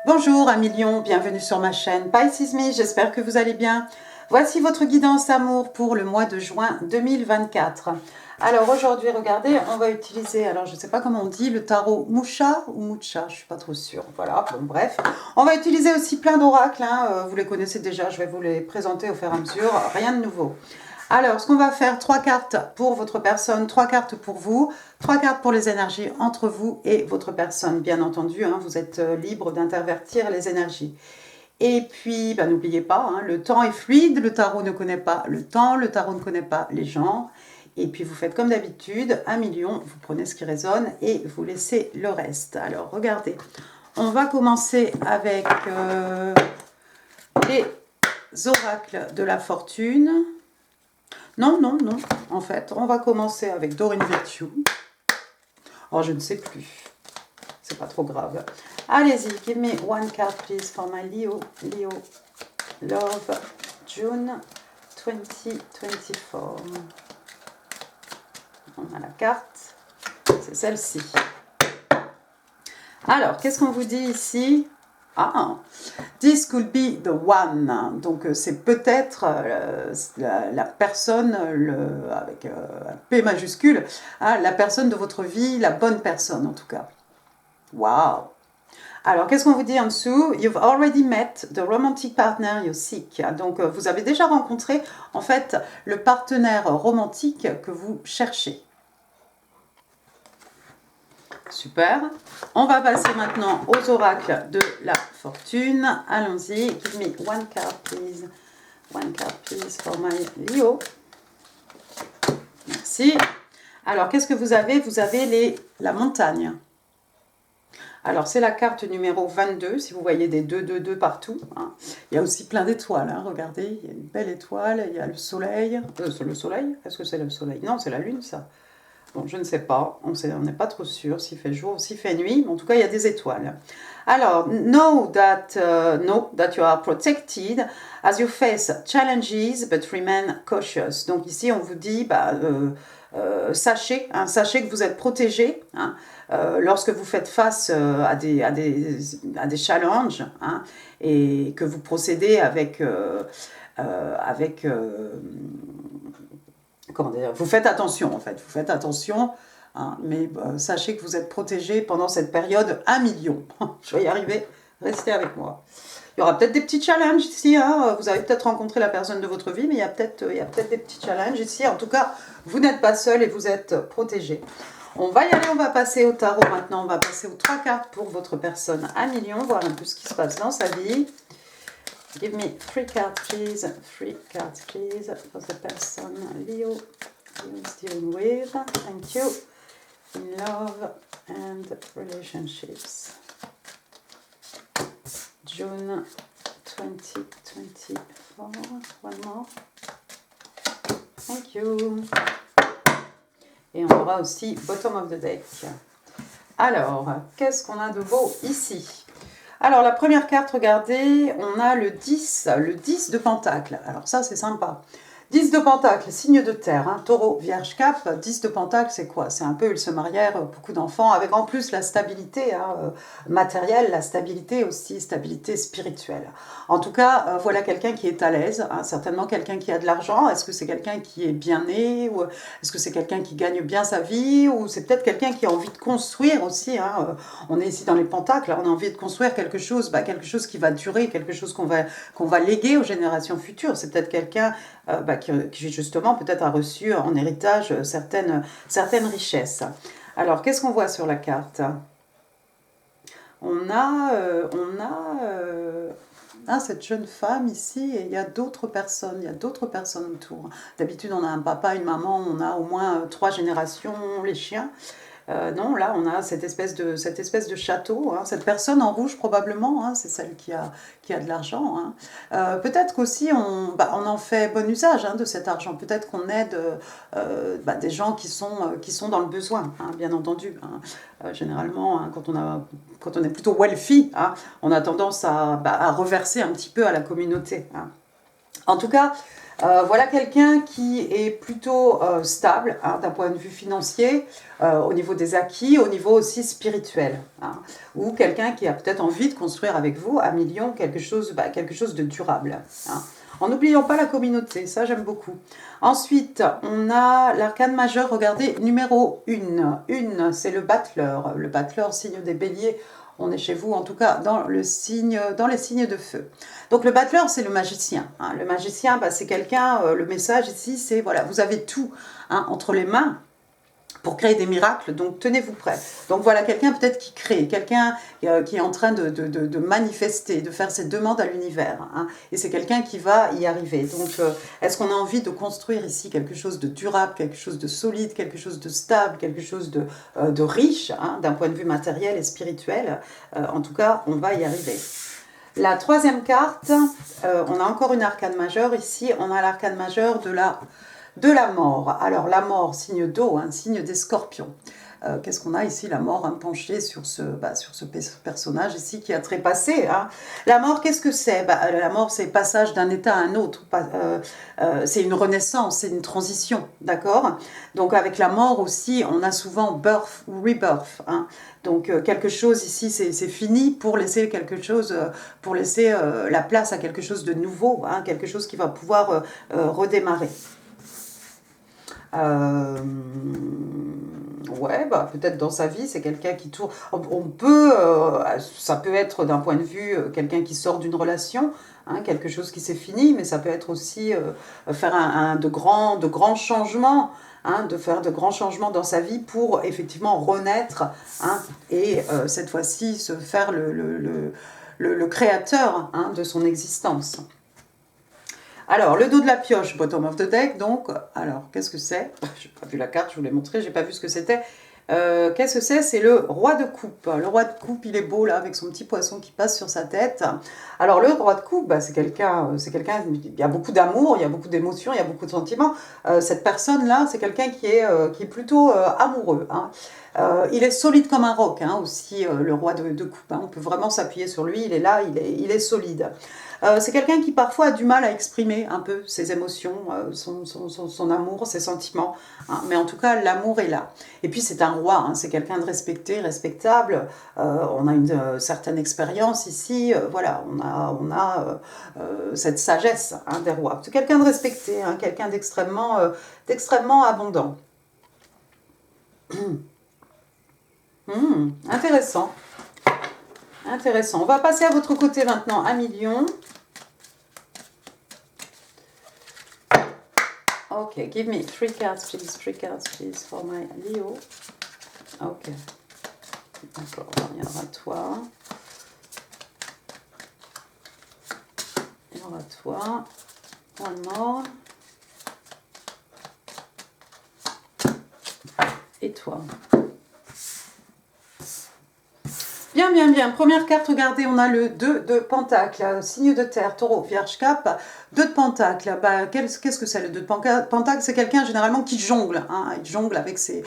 Bonjour amis lions, bienvenue sur ma chaîne Pisces Me, j'espère que vous allez bien. Voici votre guidance amour pour le mois de juin 2024. Alors aujourd'hui, regardez, on va utiliser, alors je ne sais pas comment on dit, le tarot Moucha ou Moucha, je ne suis pas trop sûre. Voilà, bon bref. On va utiliser aussi plein d'oracles, vous les connaissez déjà, je vais vous les présenter au fur et à mesure, rien de nouveau. Alors, ce qu'on va faire, 3 cartes pour votre personne, 3 cartes pour vous, 3 cartes pour les énergies entre vous et votre personne. Bien entendu, vous êtes libre d'intervertir les énergies. Et puis, n'oubliez pas, le temps est fluide, le tarot ne connaît pas le temps, le tarot ne connaît pas les gens. Et puis, vous faites comme d'habitude, 1 million, vous prenez ce qui résonne et vous laissez le reste. Alors, regardez, on va commencer avec les oracles de la fortune. Non, en fait, on va commencer avec Doreen Virtue. Oh, je ne sais plus. C'est pas trop grave. Allez-y, give me one card, please, for my Leo. Leo, love, June 2024. On a la carte. C'est celle-ci. Alors, qu'est-ce qu'on vous dit ici? This could be the one. Donc, c'est peut-être la personne, avec un P majuscule, la personne de votre vie, la bonne personne en tout cas. Wow! Alors, qu'est-ce qu'on vous dit en dessous? You've already met the romantic partner you seek. Donc, vous avez déjà rencontré, en fait, le partenaire romantique que vous cherchez. Super. On va passer maintenant aux oracles de la fortune. Allons-y. Give me one card, please. One card, please, for my Leo. Merci. Alors, qu'est-ce que vous avez? Vous avez la montagne. Alors, c'est la carte numéro 22, si vous voyez des 2, 2, 2 partout. Il y a aussi plein d'étoiles, regardez. Il y a une belle étoile, il y a le soleil. Le soleil? Est-ce que c'est le soleil? Non, c'est la lune, ça. Bon, je ne sais pas, on n'est pas trop sûr s'il fait jour ou s'il fait nuit, mais en tout cas, il y a des étoiles. Alors, know that you are protected as you face challenges, but remain cautious. Donc ici, on vous dit, sachez que vous êtes protégé lorsque vous faites face à des challenges et que vous procédez avec comment dire, vous faites attention en fait, vous faites attention, mais sachez que vous êtes protégé pendant cette période 1 million. Je vais y arriver, restez avec moi. Il y aura peut-être des petits challenges ici, vous avez peut-être rencontré la personne de votre vie, mais il y a peut-être des petits challenges ici. En tout cas, vous n'êtes pas seul et vous êtes protégé. On va y aller, on va passer au tarot maintenant, on va passer aux 3 cartes pour votre personne 1 million, voir un peu ce qui se passe dans sa vie. Give me 3 cards, please. 3 cards, please, for the person Leo is dealing with. Thank you. In love and relationships. June 2024. One more. Thank you. Et on aura aussi bottom of the deck. Alors, qu'est-ce qu'on a de beau ici? Alors, la première carte, regardez, on a le 10 de Pentacle. Alors ça, c'est sympa. 10 de Pentacle, signe de terre, taureau, vierge, cap. 10 de Pentacle, c'est quoi? C'est un peu, ils se marièrent, beaucoup d'enfants, avec en plus la stabilité matérielle, la stabilité aussi, stabilité spirituelle. En tout cas, voilà quelqu'un qui est à l'aise, certainement quelqu'un qui a de l'argent. Est-ce que c'est quelqu'un qui est bien né, ou est-ce que c'est quelqu'un qui gagne bien sa vie, ou c'est peut-être quelqu'un qui a envie de construire aussi, on est ici dans les Pentacles, on a envie de construire quelque chose qui va durer, quelque chose qu'on va léguer aux générations futures. C'est peut-être quelqu'un qui justement peut-être a reçu en héritage certaines richesses. Alors, qu'est-ce qu'on voit sur la carte? On a cette jeune femme ici, et il y a d'autres personnes, autour. D'habitude, on a un papa, une maman, on a au moins 3 générations, les chiens. Non, là, on a cette espèce de château. Cette personne en rouge, probablement, c'est celle qui a de l'argent. Peut-être qu'aussi, on en fait bon usage de cet argent. Peut-être qu'on aide des gens qui sont dans le besoin, bien entendu. Généralement, quand on est plutôt wealthy, on a tendance à reverser un petit peu à la communauté. En tout cas, Voilà quelqu'un qui est plutôt stable hein, d'un point de vue financier, au niveau des acquis, au niveau aussi spirituel. Hein, ou quelqu'un qui a peut-être envie de construire avec vous, à million, quelque chose de durable. Hein. En n'oubliant pas la communauté, ça j'aime beaucoup. Ensuite, on a l'arcane majeur, regardez, numéro 1. 1, c'est le battleur. Le battleur, signe des béliers. On est chez vous, en tout cas, dans les signes de feu. Donc, le battleur, c'est le magicien. Hein. Le magicien, c'est quelqu'un, le message ici, c'est, voilà, vous avez tout hein, entre les mains pour créer des miracles, donc tenez-vous prêts. Donc voilà, quelqu'un peut-être qui crée, quelqu'un qui est en train de manifester, de faire ses demandes à l'univers. Hein, et c'est quelqu'un qui va y arriver. Donc est-ce qu'on a envie de construire ici quelque chose de durable, quelque chose de solide, quelque chose de stable, quelque chose de riche, hein, d'un point de vue matériel et spirituel? En tout cas, on va y arriver. La troisième carte, on a encore une arcane majeure. Ici, on a l'arcane majeure de la mort. Alors la mort, signe d'eau, hein, signe des scorpions. Qu'est-ce qu'on a ici? La mort hein, penchée sur ce personnage ici qui a trépassé. Hein. La mort, qu'est-ce que c'est? La mort, c'est le passage d'un état à un autre. C'est une renaissance, c'est une transition, d'accord? Donc avec la mort aussi, on a souvent birth ou rebirth. Hein. Donc quelque chose ici, c'est fini pour laisser quelque chose, pour laisser la place à quelque chose de nouveau, hein, quelque chose qui va pouvoir redémarrer. Ouais, peut-être dans sa vie, c'est quelqu'un qui tourne. Ça peut être d'un point de vue quelqu'un qui sort d'une relation, hein, quelque chose qui s'est fini, mais ça peut être aussi faire de grands changements, hein, de faire de grands changements dans sa vie pour effectivement renaître, hein, et cette fois-ci se faire le créateur hein, de son existence. Alors, le dos de la pioche, bottom of the deck, donc, alors, qu'est-ce que c'est? J'ai pas vu la carte, je vous l'ai montré, j'ai pas vu ce que c'était. Qu'est-ce que c'est? C'est le roi de coupe. Le roi de coupe, il est beau, là, avec son petit poisson qui passe sur sa tête. Alors, le roi de coupe, c'est quelqu'un, il y a beaucoup d'amour, il y a beaucoup d'émotions, il y a beaucoup de sentiments. Cette personne-là, c'est quelqu'un qui est plutôt amoureux, hein. Il est solide comme un roc, hein, aussi, le roi de coupe. Hein. On peut vraiment s'appuyer sur lui, il est là, il est solide. C'est quelqu'un qui parfois a du mal à exprimer un peu ses émotions, son amour, ses sentiments. Hein, mais en tout cas, l'amour est là. Et puis c'est un roi, hein, c'est quelqu'un de respecté, respectable. On a une certaine expérience ici. Voilà, on a cette sagesse hein, des rois. C'est quelqu'un de respecté, hein, quelqu'un d'extrêmement abondant. Intéressant. Intéressant. On va passer à votre côté maintenant, 1 million. Ok, give me 3 cards, please, for my Leo. Ok. D'accord, on reviendra à toi. Et on va à toi. One more. Et toi. Bien, bien, bien. Première carte, regardez, on a le 2 de Pentacle, signe de terre, taureau, vierge, cap. 2 de Pentacle, qu'est-ce que c'est le 2 de Pentacle? C'est quelqu'un généralement qui jongle, hein, il jongle avec ses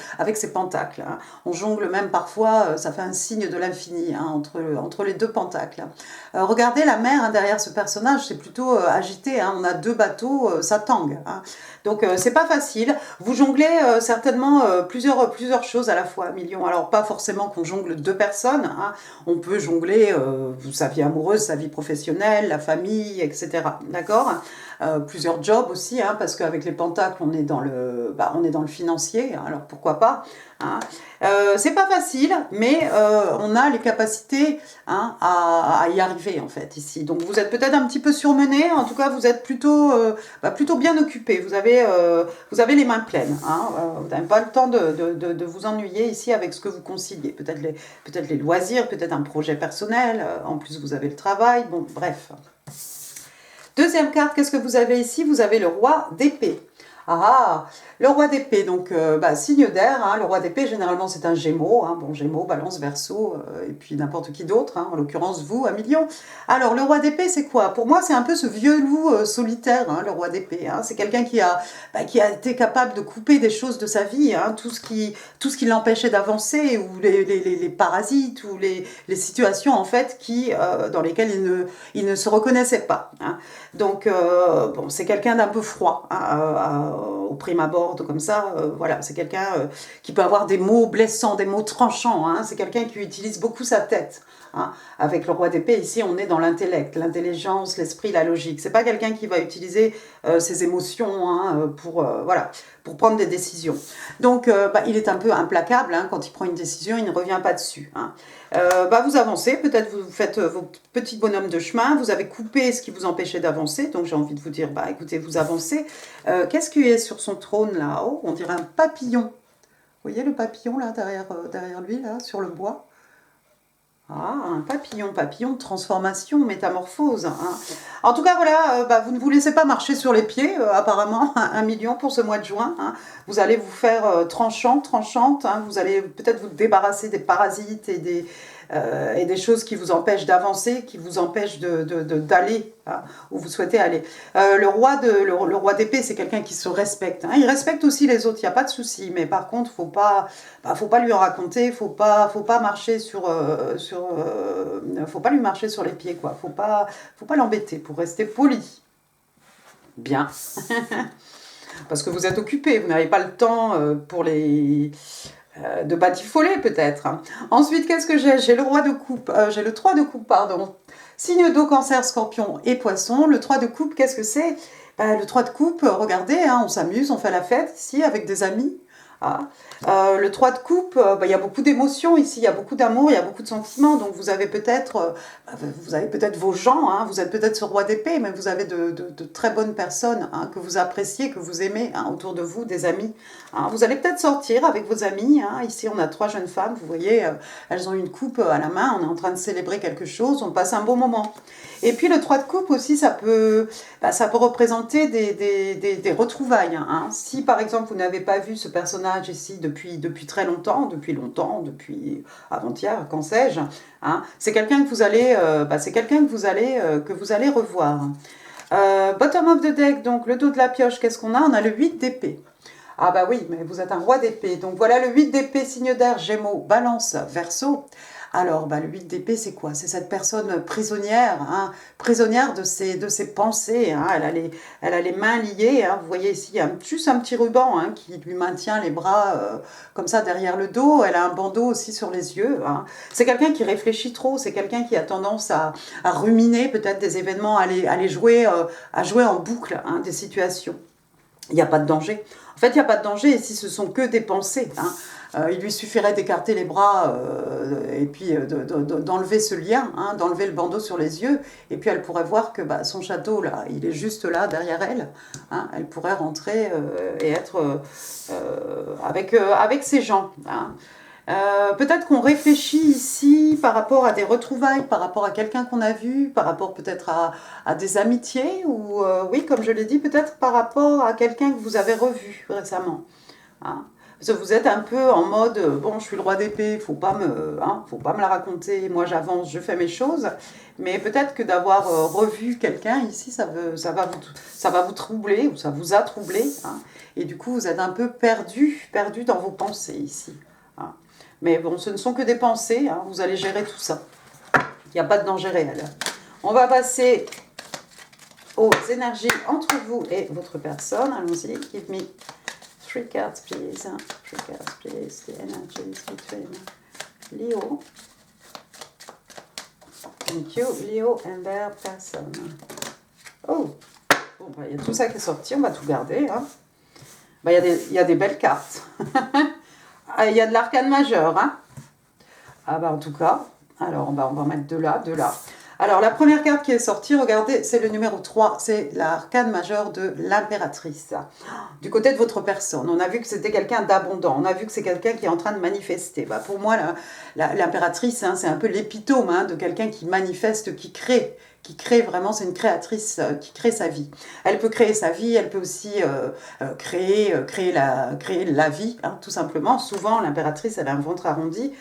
pentacles. Hein. On jongle même parfois, ça fait un signe de l'infini hein, entre les 2 pentacles. Regardez la mer hein, derrière ce personnage, c'est plutôt agité, hein, on a 2 bateaux, ça tangue. Hein. Donc c'est pas facile. Vous jonglez certainement plusieurs choses à la fois, million. Alors pas forcément qu'on jongle 2 personnes. Hein. On peut jongler sa vie amoureuse, sa vie professionnelle, la famille, etc. D'accord? Plusieurs jobs aussi, hein, parce qu'avec les pentacles, on est dans le financier. Hein, alors pourquoi pas? Hein. C'est pas facile, mais on a les capacités hein, à y arriver en fait ici. Donc vous êtes peut-être un petit peu surmené, en tout cas vous êtes plutôt bien occupé. Vous avez les mains pleines. Hein. Vous n'avez pas le temps de vous ennuyer ici avec ce que vous conciliez. Peut-être les loisirs, peut-être un projet personnel. En plus vous avez le travail. Bon, bref. Deuxième carte, qu'est-ce que vous avez ici? Vous avez le roi d'épée. Ah, Le roi d'épée, donc signe d'air, hein, le roi d'épée généralement c'est un Gémeaux, hein, bon Gémeaux, Balance, Verseau, et puis n'importe qui d'autre, hein, en l'occurrence vous, un million. Alors le roi d'épée c'est quoi? Pour moi c'est un peu ce vieux loup solitaire, hein, le roi d'épée, hein. C'est quelqu'un qui a été capable de couper des choses de sa vie, hein, tout ce qui l'empêchait d'avancer, ou les parasites, ou les situations en fait dans lesquelles il ne se reconnaissait pas, hein. Donc, bon, c'est quelqu'un d'un peu froid, hein, au prime abord, comme ça. Voilà, c'est quelqu'un qui peut avoir des mots blessants, des mots tranchants, hein. C'est quelqu'un qui utilise beaucoup sa tête, hein. Avec le roi d'épée, ici, on est dans l'intellect, l'intelligence, l'esprit, la logique. C'est pas quelqu'un qui va utiliser ses émotions, hein, voilà, pour prendre des décisions. Donc, il est un peu implacable, hein. Quand il prend une décision, il ne revient pas dessus, hein. Vous avancez, peut-être vous faites vos petits bonhommes de chemin, vous avez coupé ce qui vous empêchait d'avancer, donc j'ai envie de vous dire, écoutez, vous avancez. Qu'est-ce qui est sur son trône là? Oh, on dirait un papillon. Vous voyez le papillon là, derrière lui, là, sur le bois? Ah, un papillon de transformation, métamorphose, hein. En tout cas, voilà, vous ne vous laissez pas marcher sur les pieds, apparemment, 1 million pour ce mois de juin, hein. Vous allez vous faire tranchante, hein. Vous allez peut-être vous débarrasser des parasites et des choses qui vous empêchent d'avancer, qui vous empêchent d'aller, hein, où vous souhaitez aller. Le roi d'épée, c'est quelqu'un qui se respecte, hein. Il respecte aussi les autres, il n'y a pas de souci, mais par contre, faut pas lui en raconter, faut pas marcher faut pas lui marcher sur les pieds, quoi. Faut pas l'embêter pour rester poli. Bien. Parce que vous êtes occupé, vous n'avez pas le temps de batifoler peut-être, hein. Ensuite, qu'est-ce que j'ai? J'ai le roi de coupe, j'ai le 3 de coupe, pardon. Signe d'eau, cancer, scorpion et poisson. Le 3 de coupe, qu'est-ce que c'est? Le 3 de coupe, regardez, hein, on s'amuse, on fait la fête ici avec des amis. Ah. Le 3 de coupe, il y a beaucoup d'émotions ici, il y a beaucoup d'amour, il y a beaucoup de sentiments, donc vous avez peut-être vos gens, hein, vous êtes peut-être ce roi d'épée, mais vous avez de très bonnes personnes, hein, que vous appréciez, que vous aimez, hein, autour de vous, des amis, hein. Vous allez peut-être sortir avec vos amis, hein. Ici on a 3 jeunes femmes, vous voyez, elles ont une coupe à la main, on est en train de célébrer quelque chose, on passe un bon moment. Et puis le 3 de coupe aussi, ça peut représenter des retrouvailles, hein. Si par exemple vous n'avez pas vu ce personnage ici depuis très longtemps, depuis avant-hier, quand sais-je, hein, c'est quelqu'un que vous allez, que vous allez revoir. Bottom of the deck, donc le dos de la pioche, qu'est-ce qu'on a? On a le 8 d'épée. Ah bah oui, mais vous êtes un roi d'épée. Donc voilà le 8 d'épée, signe d'air, Gémeaux, Balance, Verseau. Alors, le 8 d'épée, c'est quoi? C'est cette personne prisonnière, hein, prisonnière de ses pensées, hein. Elle a les mains liées, hein. Vous voyez ici, il y a juste un petit ruban, hein, qui lui maintient les bras comme ça derrière le dos. Elle a un bandeau aussi sur les yeux, hein. C'est quelqu'un qui réfléchit trop, c'est quelqu'un qui a tendance à ruminer peut-être des événements, à jouer en boucle, hein, des situations. Il n'y a pas de danger. En fait, il n'y a pas de danger ici, ce sont que des pensées, hein. Il lui suffirait d'écarter les bras et puis d'enlever ce lien, hein, d'enlever le bandeau sur les yeux, et puis elle pourrait voir que son château, là, il est juste là, derrière elle, hein. Elle pourrait rentrer et être avec ses gens, hein. Peut-être qu'on réfléchit ici par rapport à des retrouvailles, par rapport à quelqu'un qu'on a vu, par rapport peut-être à des amitiés, ou oui, comme je l'ai dit, peut-être par rapport à quelqu'un que vous avez revu récemment, hein. Parce que vous êtes un peu en mode, bon, je suis le roi d'épée, faut pas me la raconter, moi j'avance, je fais mes choses, mais peut-être que d'avoir revu quelqu'un ici, ça va vous troubler, ou ça vous a troublé, hein, et du coup vous êtes un peu perdu dans vos pensées ici, hein. Mais bon, ce ne sont que des pensées, hein, vous allez gérer tout ça. Il n'y a pas de danger réel. On va passer aux énergies entre vous et votre personne. Allons-y, give me 3 cards, please. 3 cards, please. The energies between Leo. Thank you, Leo and their person. Oh, bon, il y a tout ça qui est sorti, on va tout garder, hein. Il y a des belles cartes. Il y a de l'arcane majeur, hein. Ah en tout cas, alors on va en mettre deux là. Alors, la première carte qui est sortie, regardez, c'est le numéro 3, c'est l'arcane majeur de l'impératrice. Du côté de votre personne, on a vu que c'était quelqu'un d'abondant, on a vu que c'est quelqu'un qui est en train de manifester. Bah, pour moi, l'impératrice, hein, c'est un peu l'épitome hein, de quelqu'un qui manifeste, qui crée vraiment, c'est une créatrice qui crée sa vie. Elle peut créer sa vie, elle peut aussi créer la vie, hein, tout simplement. Souvent, l'impératrice, elle a un ventre arrondi.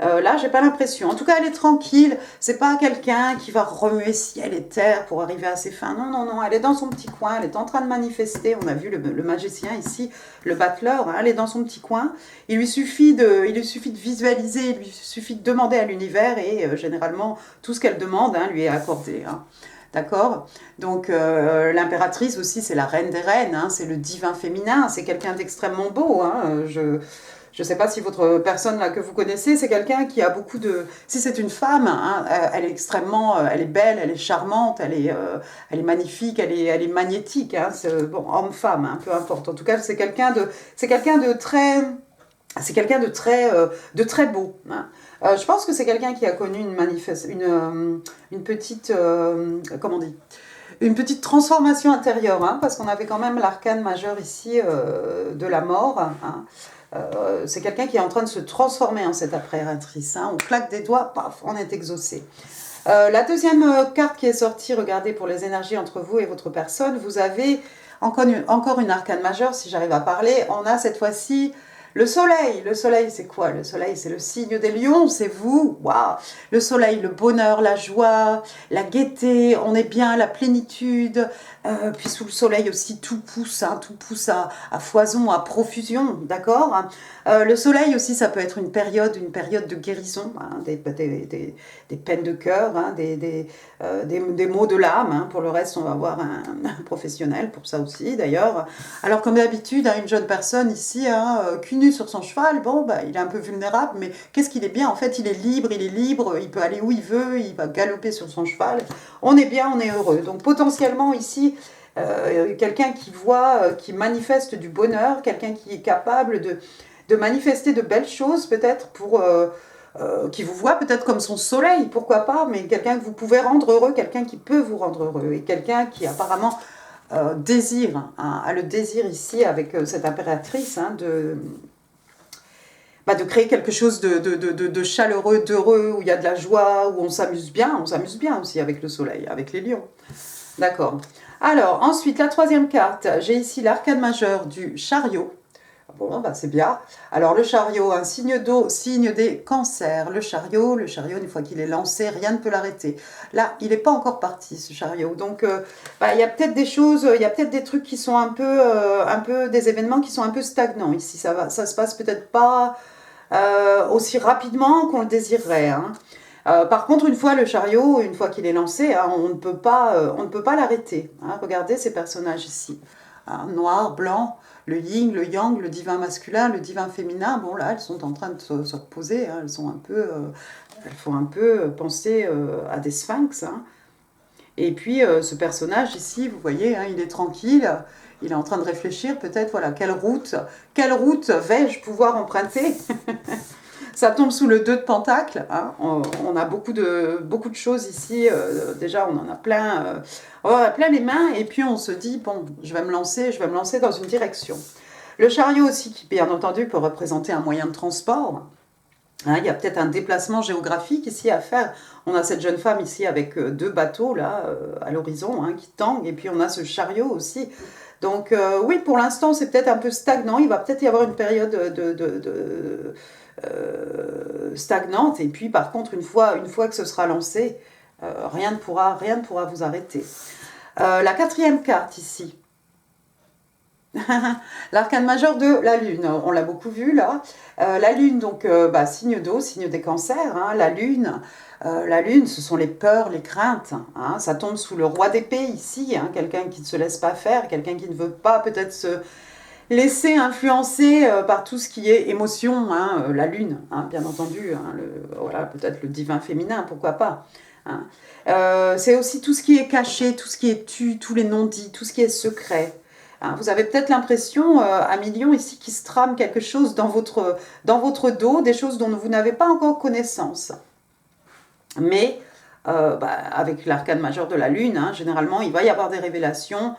Là, j'ai pas l'impression. En tout cas, elle est tranquille. C'est pas quelqu'un qui va remuer ciel et terre pour arriver à ses fins. Non, non, non. Elle est dans son petit coin. Elle est en train de manifester. On a vu le magicien ici, le battleur. Hein, elle est dans son petit coin. Il lui suffit de visualiser. Il lui suffit de demander à l'univers et généralement tout ce qu'elle demande hein, lui est accordé. Hein. D'accord. Donc l'impératrice aussi, c'est la reine des reines. Hein, c'est le divin féminin. C'est quelqu'un d'extrêmement beau. Hein, je ne sais pas si votre personne là que vous connaissez, c'est quelqu'un qui a beaucoup de... Si c'est une femme, hein, elle est extrêmement... Elle est belle, elle est charmante, elle est magnifique, elle est magnétique. Hein, bon, homme-femme, hein, peu importe. En tout cas, c'est quelqu'un de très... C'est quelqu'un de très beau. Hein. Je pense que c'est quelqu'un qui a connu une petite... comment on dit une petite transformation intérieure, hein, parce qu'on avait quand même l'arcane majeur ici de la mort. Hein. C'est quelqu'un qui est en train de se transformer en cette impératrice. Hein. On claque des doigts, paf, on est exaucé. La deuxième carte qui est sortie, regardez pour les énergies entre vous et votre personne, vous avez encore une arcane majeure, si j'arrive à parler. On a cette fois-ci le soleil. Le soleil, c'est quoi? Le soleil, c'est le signe des lions, c'est vous. Waouh! Le soleil, le bonheur, la joie, la gaieté, on est bien, la plénitude. Puis sous le soleil aussi, tout pousse à foison, à profusion, d'accord? Le soleil aussi, ça peut être une période de guérison, hein, des peines de cœur, hein, des maux de l'âme. Hein. Pour le reste, on va avoir un professionnel pour ça aussi, d'ailleurs. Alors, comme d'habitude, hein, une jeune personne ici, hein, cul nu sur son cheval, bon, bah, il est un peu vulnérable, mais qu'est-ce qu'il est bien? En fait, il est libre, il peut aller où il veut, il va galoper sur son cheval. On est bien, on est heureux. Donc, potentiellement, ici, quelqu'un qui voit, qui manifeste du bonheur, quelqu'un qui est capable de manifester de belles choses, peut-être pour... qui vous voit peut-être comme son soleil, pourquoi pas, mais quelqu'un que vous pouvez rendre heureux, quelqu'un qui peut vous rendre heureux, et quelqu'un qui apparemment désire, hein, a le désir ici avec cette impératrice hein, de créer quelque chose de chaleureux, d'heureux, où il y a de la joie, où on s'amuse bien aussi avec le soleil, avec les lions. D'accord. Alors, ensuite, la troisième carte, j'ai ici l'arcane majeur du chariot. Bon, bah c'est bien. Alors, le chariot, un signe d'eau, signe des cancers. Le chariot, une fois qu'il est lancé, rien ne peut l'arrêter. Là, il n'est pas encore parti, ce chariot. Donc, il y a peut-être des choses, il y a peut-être des trucs qui sont un peu, des événements qui sont un peu stagnants ici. Ça se passe peut-être pas aussi rapidement qu'on le désirerait. Hein. Par contre, une fois le chariot, une fois qu'il est lancé, hein, on ne peut pas l'arrêter. Hein. Regardez ces personnages ici. Hein, noir, blanc, le yin, le yang, le divin masculin, le divin féminin. Bon là, elles sont en train de se reposer. Hein, elles font un peu penser à des sphinx. Hein. Et puis ce personnage ici, vous voyez, hein, il est tranquille. Il est en train de réfléchir peut-être, voilà, quelle route vais-je pouvoir emprunter? Ça tombe sous le 2 de pentacle. Hein. On a beaucoup de choses ici. Déjà, on en a plein, plein les mains. Et puis, on se dit, bon, je vais me lancer dans une direction. Le chariot aussi, qui bien entendu peut représenter un moyen de transport. Hein, il y a peut-être un déplacement géographique ici à faire. On a cette jeune femme ici avec 2 bateaux là, à l'horizon hein, qui tanguent. Et puis, on a ce chariot aussi. Donc, oui, pour l'instant, c'est peut-être un peu stagnant. Il va peut-être y avoir une période stagnante et puis par contre une fois que ce sera lancé rien ne pourra vous arrêter. La quatrième carte ici l'arcane majeur de la lune, on l'a beaucoup vu là. La lune donc signe d'eau, signe des cancers. Hein. La lune ce sont les peurs, les craintes. Hein. Ça tombe sous le roi d'épée ici, hein. Quelqu'un qui ne se laisse pas faire, quelqu'un qui ne veut pas peut-être se laisser influencer par tout ce qui est émotion, hein, la lune, hein, bien entendu, hein, voilà, peut-être le divin féminin, pourquoi pas. Hein. C'est aussi tout ce qui est caché, tout ce qui est tu, tous les non-dits, tout ce qui est secret. Hein. Vous avez peut-être l'impression, à million ici, qu'il se trame quelque chose dans votre dos, des choses dont vous n'avez pas encore connaissance. Mais avec l'arcane majeur de la lune, hein, généralement il va y avoir des révélations,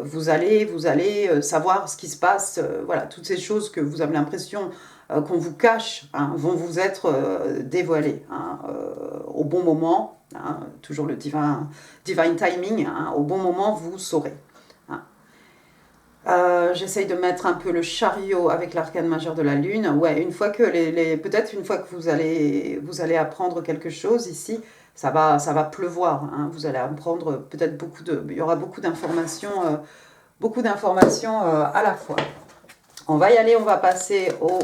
vous allez savoir ce qui se passe, voilà, toutes ces choses que vous avez l'impression qu'on vous cache, hein, vont vous être dévoilées, hein, au bon moment, hein, toujours le divine timing, hein, au bon moment vous saurez. Hein. J'essaye de mettre un peu le chariot avec l'arcane majeur de la lune. Ouais, une fois que peut-être une fois que vous allez apprendre quelque chose ici, ça va pleuvoir. Hein. Vous allez apprendre peut-être il y aura beaucoup d'informations à la fois. On va y aller, on va passer au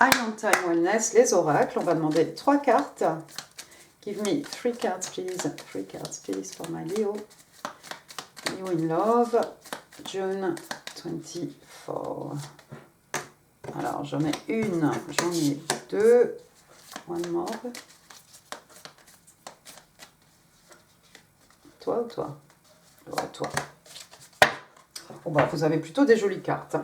Eye on Time Wellness, les oracles. On va demander 3 cartes. Give me 3 cards, please. 3 cards, please, for my Leo. Leo in love. June 24. Alors, j'en ai une, j'en ai 2. One more. Toi ou toi? Ouais, toi. Bon, bah, vous avez plutôt des jolies cartes.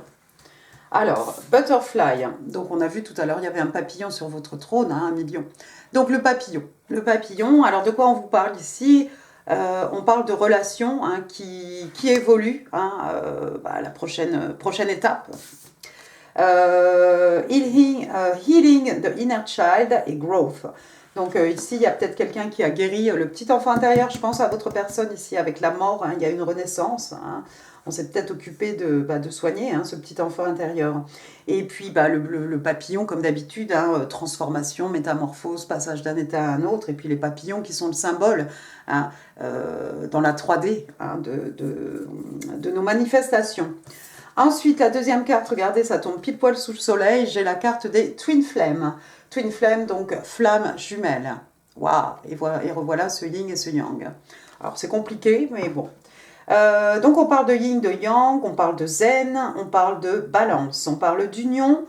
Alors, Butterfly. Donc, on a vu tout à l'heure, il y avait un papillon sur votre trône, hein, 1 million. Donc, le papillon. Le papillon, alors de quoi on vous parle ici? On parle de relations, hein, qui évoluent, hein, la prochaine étape. Healing the inner child et growth. Donc ici, il y a peut-être quelqu'un qui a guéri le petit enfant intérieur. Je pense à votre personne ici avec la mort. Hein, il y a une renaissance. Hein. On s'est peut-être occupé de soigner, hein, ce petit enfant intérieur. Et puis le papillon, comme d'habitude, hein, transformation, métamorphose, passage d'un état à un autre. Et puis les papillons qui sont le symbole, hein, dans la 3D, hein, de nos manifestations. Ensuite, la deuxième carte, regardez, ça tombe pile poil sous le soleil. J'ai la carte des Twin Flames. Twin Flames, donc flamme jumelle. Waouh! Et revoilà ce yin et ce yang. Alors, c'est compliqué, mais bon. Donc, on parle de yin, de yang, on parle de zen, on parle de balance, on parle d'union,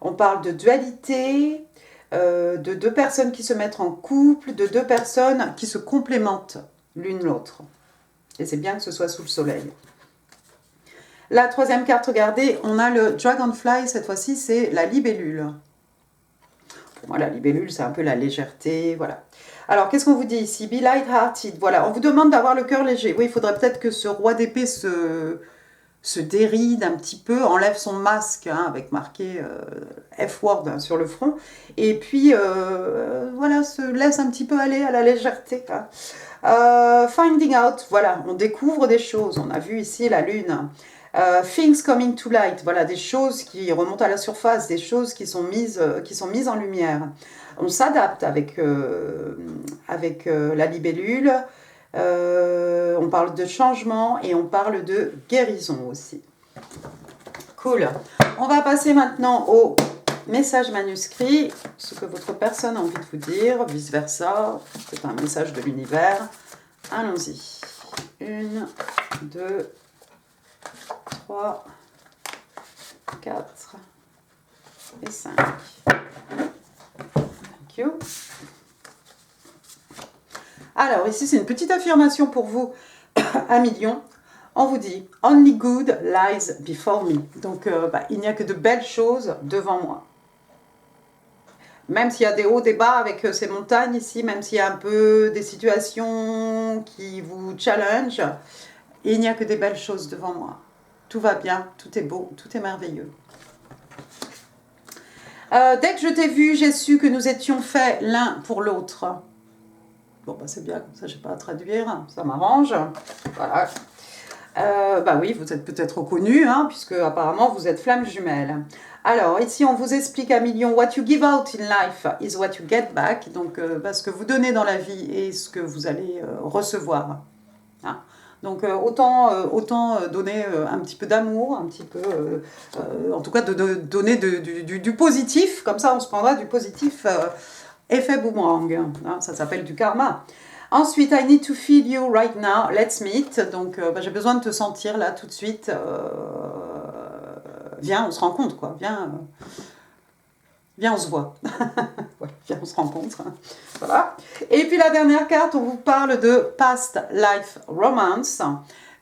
on parle de dualité, de 2 personnes qui se mettent en couple, de 2 personnes qui se complémentent l'une l'autre. Et c'est bien que ce soit sous le soleil. La troisième carte, regardez, on a le Dragonfly, cette fois-ci, c'est la libellule. Pour moi, la libellule, c'est un peu la légèreté, voilà. Alors, qu'est-ce qu'on vous dit ici? Be light-hearted, voilà. On vous demande d'avoir le cœur léger. Oui, il faudrait peut-être que ce roi d'épée se déride un petit peu, enlève son masque, hein, avec marqué F-word, hein, sur le front, et puis, voilà, se laisse un petit peu aller à la légèreté. Hein. Finding out, voilà, on découvre des choses. On a vu ici la lune. Things coming to light, voilà, des choses qui remontent à la surface, des choses qui sont mises en lumière. On s'adapte avec la libellule, on parle de changement et on parle de guérison aussi. Cool. On va passer maintenant au message manuscrit, ce que votre personne a envie de vous dire, vice versa, c'est un message de l'univers. Allons-y. 1, 2, 3, 4 et 5. Thank you. Alors, ici, c'est une petite affirmation pour vous, 1 million. On vous dit « Only good lies before me ». Donc, il n'y a que de belles choses devant moi. Même s'il y a des hauts, des bas avec ces montagnes ici, même s'il y a un peu des situations qui vous challenge, il n'y a que des belles choses devant moi. Tout va bien, tout est beau, tout est merveilleux. Dès que je t'ai vu, j'ai su que nous étions faits l'un pour l'autre. Bon, bah c'est bien, comme ça, je n'ai pas à traduire, ça m'arrange. Voilà. Oui, vous êtes peut-être reconnu, hein, puisque apparemment vous êtes flammes jumelles. Alors, ici, on vous explique 1 million. What you give out in life is what you get back. Donc, ce que vous donnez dans la vie est ce que vous allez recevoir. Hein. Donc, autant donner un petit peu d'amour, un petit peu, en tout cas, de donner du positif. Comme ça, on se prendra du positif effet boomerang. Hein, ça s'appelle du karma. Ensuite, I need to feel you right now, let's meet. Donc, j'ai besoin de te sentir là tout de suite. Viens, on se rencontre, quoi. Viens, on se voit. Ouais, viens, on se rencontre. Voilà. Et puis la dernière carte, on vous parle de past life romance.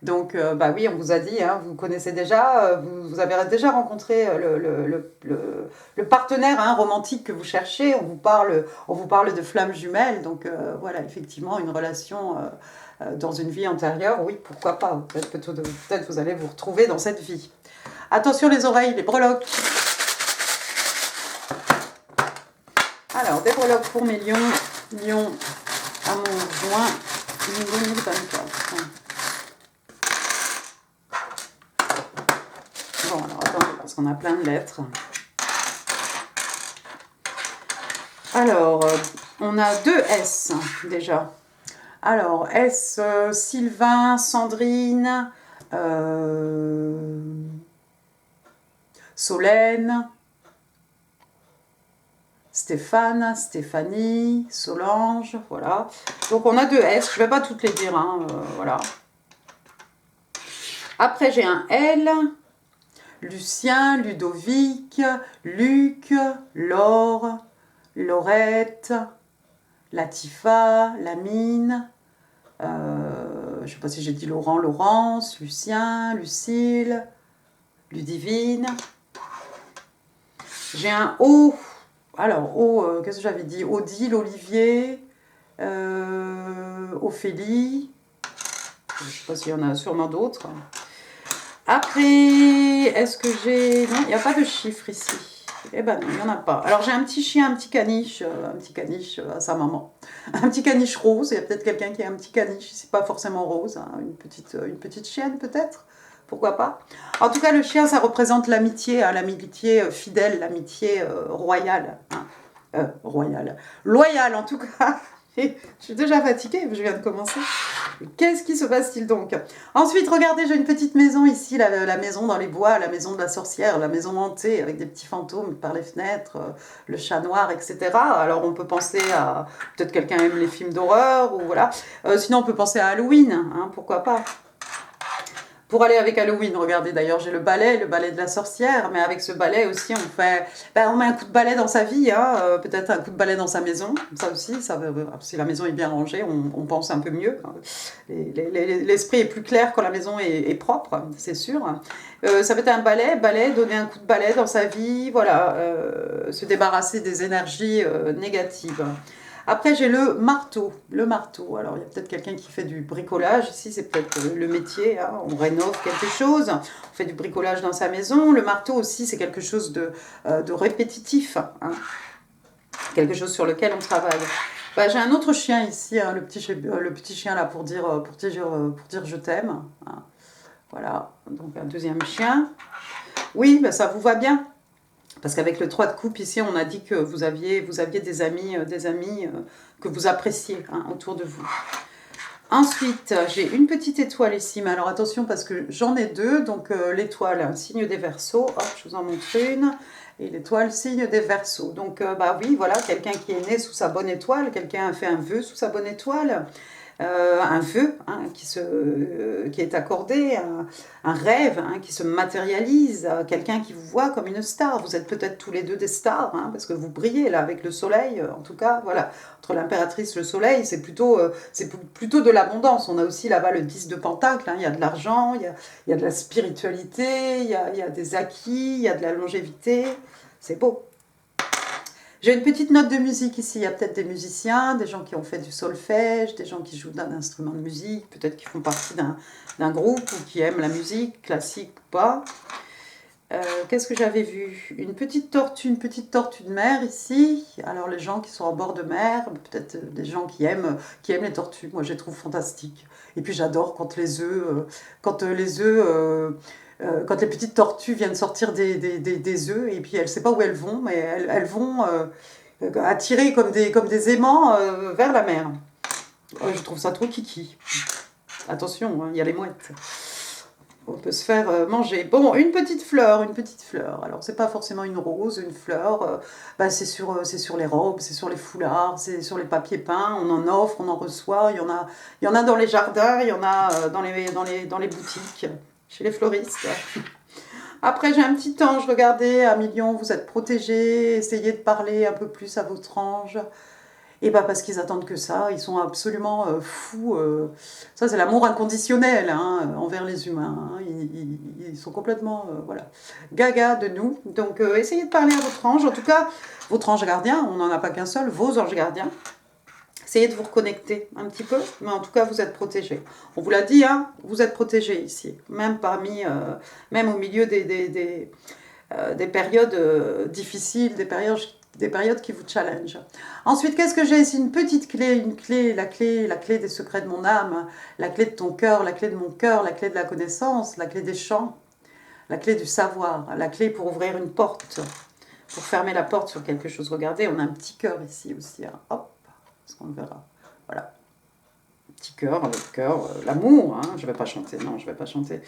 Donc, bah oui, on vous a dit, hein, vous connaissez déjà, vous avez déjà rencontré le partenaire hein, romantique que vous cherchez. On vous parle de flammes jumelles. Donc, voilà, effectivement, une relation dans une vie antérieure. Oui, pourquoi pas. Peut-être vous allez vous retrouver dans cette vie. Attention les oreilles, les breloques. Alors, des breloques pour mes lions. Lions à mon juin 2024. Bon, alors attendez, parce qu'on a plein de lettres. Alors, on a 2 S déjà. Alors, S, Sylvain, Sandrine, Solène, Stéphane, Stéphanie, Solange, voilà. Donc, on a 2 S, je ne vais pas toutes les dire, hein, voilà. Après, j'ai un L, Lucien, Ludovic, Luc, Laure, Laurette, Latifa, Lamine, je ne sais pas si j'ai dit Laurent, Laurence, Lucien, Lucille, Ludivine. J'ai un O, alors O, qu'est-ce que j'avais dit? Odile, Olivier, Ophélie, je ne sais pas s'il y en a sûrement d'autres. Après, est-ce que j'ai... Non, il n'y a pas de chiffre ici. Eh ben non, il n'y en a pas. Alors j'ai un petit chien, un petit caniche à sa maman. Un petit caniche rose, il y a peut-être quelqu'un qui a un petit caniche, c'est pas forcément rose, hein, une petite chienne peut-être, pourquoi pas. En tout cas, le chien, ça représente l'amitié, hein, l'amitié fidèle, l'amitié royale. Hein. Royale. Loyale en tout cas. Je suis déjà fatiguée, je viens de commencer. Qu'est-ce qui se passe-t-il donc? Ensuite, regardez, j'ai une petite maison ici, la maison dans les bois, la maison de la sorcière, la maison hantée, avec des petits fantômes par les fenêtres, le chat noir, etc. Alors, on peut penser à... Peut-être quelqu'un aime les films d'horreur, ou voilà. Sinon, on peut penser à Halloween, hein, pourquoi pas. Pour aller avec Halloween, regardez, d'ailleurs, j'ai le balai de la sorcière, mais avec ce balai aussi, on met un coup de balai dans sa vie, hein, peut-être un coup de balai dans sa maison, ça aussi, si la maison est bien rangée, on pense un peu mieux. L'esprit est plus clair quand la maison est propre, c'est sûr. Ça peut être un balai, donner un coup de balai dans sa vie, voilà, se débarrasser des énergies négatives. Après, j'ai le marteau. Le marteau. Alors, il y a peut-être quelqu'un qui fait du bricolage. Ici, c'est peut-être le métier. Hein. On rénove quelque chose. On fait du bricolage dans sa maison. Le marteau aussi, c'est quelque chose de répétitif. Hein. Quelque chose sur lequel on travaille. Bah, j'ai un autre chien ici, hein, le petit chien là pour dire je t'aime. Hein. Voilà. Donc, un deuxième chien. Oui, bah, ça vous va bien. Parce qu'avec le 3 de coupe, ici, on a dit que vous aviez des amis que vous appréciez hein, autour de vous. Ensuite, j'ai une petite étoile ici. Mais alors attention, parce que j'en ai 2. Donc l'étoile, signe des Verseaux. Hop, je vous en montre une. Et l'étoile, signe des Verseaux. Donc, bah oui, voilà, quelqu'un qui est né sous sa bonne étoile. Quelqu'un a fait un vœu sous sa bonne étoile. Un vœu hein, qui est accordé, un rêve hein, qui se matérialise, quelqu'un qui vous voit comme une star. Vous êtes peut-être tous les deux des stars, hein, parce que vous brillez là avec le soleil, en tout cas, voilà. Entre l'impératrice et le soleil, c'est plutôt de l'abondance. On a aussi là-bas le 10 de Pentacle, hein, il y a de l'argent, il y a de la spiritualité, il y a des acquis, il y a de la longévité, c'est beau. J'ai une petite note de musique ici, il y a peut-être des musiciens, des gens qui ont fait du solfège, des gens qui jouent d'un instrument de musique, peut-être qui font partie d'un groupe ou qui aiment la musique, classique ou pas. Qu'est-ce que j'avais vu? Une petite tortue de mer ici. Alors les gens qui sont en bord de mer, peut-être des gens qui aiment les tortues, moi je les trouve fantastiques. Et puis j'adore quand les petites tortues viennent sortir des œufs et puis elles ne savent pas où elles vont, mais elles vont attirer comme des aimants vers la mer. Je trouve ça trop kiki. Attention, hein, il y a les mouettes. On peut se faire manger. Bon, une petite fleur. Alors, c'est pas forcément une rose, une fleur. C'est sur les robes, c'est sur les foulards, c'est sur les papiers peints. On en offre, on en reçoit. Il y en a dans les jardins, il y en a dans les boutiques, chez les fleuristes. Après, j'ai un petit ange. Regardez, 1 million, vous êtes protégés. Essayez de parler un peu plus à votre ange. Et bah parce qu'ils attendent que ça, ils sont absolument fous. Ça, c'est l'amour inconditionnel hein, envers les humains. Hein. Ils sont complètement voilà, gaga de nous. Donc, essayez de parler à votre ange. En tout cas, votre ange gardien, on n'en a pas qu'un seul, vos anges gardiens. Essayez de vous reconnecter un petit peu, mais en tout cas, vous êtes protégés. On vous l'a dit, hein, vous êtes protégés ici, même même au milieu des périodes difficiles, des périodes qui vous challengent. Ensuite, qu'est-ce que j'ai ici? Une petite clé, la clé des secrets de mon âme, la clé de ton cœur, la clé de mon cœur, la clé de la connaissance, la clé des champs, la clé du savoir, la clé pour ouvrir une porte, pour fermer la porte sur quelque chose. Regardez, on a un petit cœur ici aussi. Hein. Hop, est-ce qu'on le verra? Voilà. Petit cœur, le cœur, l'amour. Hein. Je ne vais pas chanter, non, je ne vais pas chanter.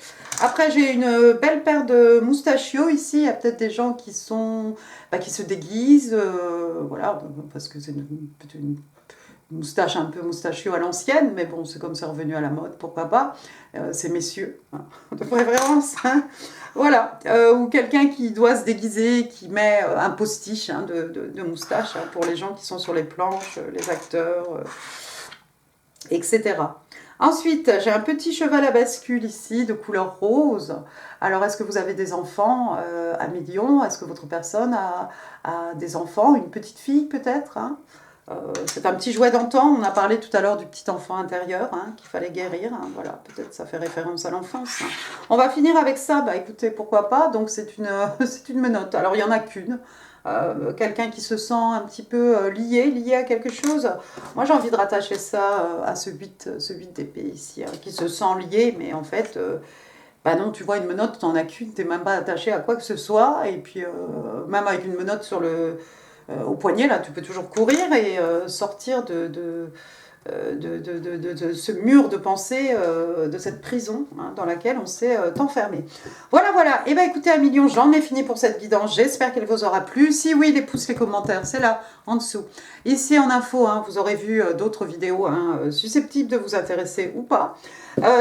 Après, j'ai une belle paire de moustachios ici. Il y a peut-être des gens qui qui se déguisent, voilà, parce que c'est une moustache un peu moustachio à l'ancienne, mais bon, c'est comme c'est revenu à la mode, pourquoi pas. C'est messieurs, hein, de préférence. Hein. Voilà, ou quelqu'un qui doit se déguiser, qui met un postiche hein, de moustache hein, pour les gens qui sont sur les planches, les acteurs, etc. Ensuite, j'ai un petit cheval à bascule ici de couleur rose. Alors, est-ce que vous avez des enfants à millions? Est-ce que votre personne a des enfants? Une petite fille peut-être hein c'est un petit jouet d'antan. On a parlé tout à l'heure du petit enfant intérieur hein, qu'il fallait guérir. Hein, voilà, peut-être ça fait référence à l'enfance. Hein. On va finir avec ça. Bah écoutez, pourquoi pas. Donc c'est une menotte. Alors il y en a qu'une. Quelqu'un qui se sent un petit peu lié à quelque chose. Moi j'ai envie de rattacher ça à ce 8 d'épée ici, hein, qui se sent lié, mais en fait, bah non, tu vois une menotte, t'en as qu'une, t'es même pas attaché à quoi que ce soit, et puis même avec une menotte au poignet, là, tu peux toujours courir et sortir de ce mur de pensée, de cette prison hein, dans laquelle on s'est enfermé. Voilà. Et bien écoutez, 1 million, j'en ai fini pour cette guidance. J'espère qu'elle vous aura plu. Si oui, les pouces, les commentaires, c'est là, en dessous. Ici, en info, hein, vous aurez vu d'autres vidéos hein, susceptibles de vous intéresser ou pas.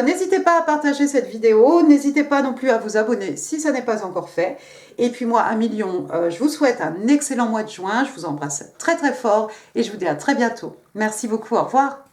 N'hésitez pas à partager cette vidéo. N'hésitez pas non plus à vous abonner si ça n'est pas encore fait. Et puis moi, 1 million, je vous souhaite un excellent mois de juin. Je vous embrasse très très fort et je vous dis à très bientôt. Merci beaucoup, au revoir.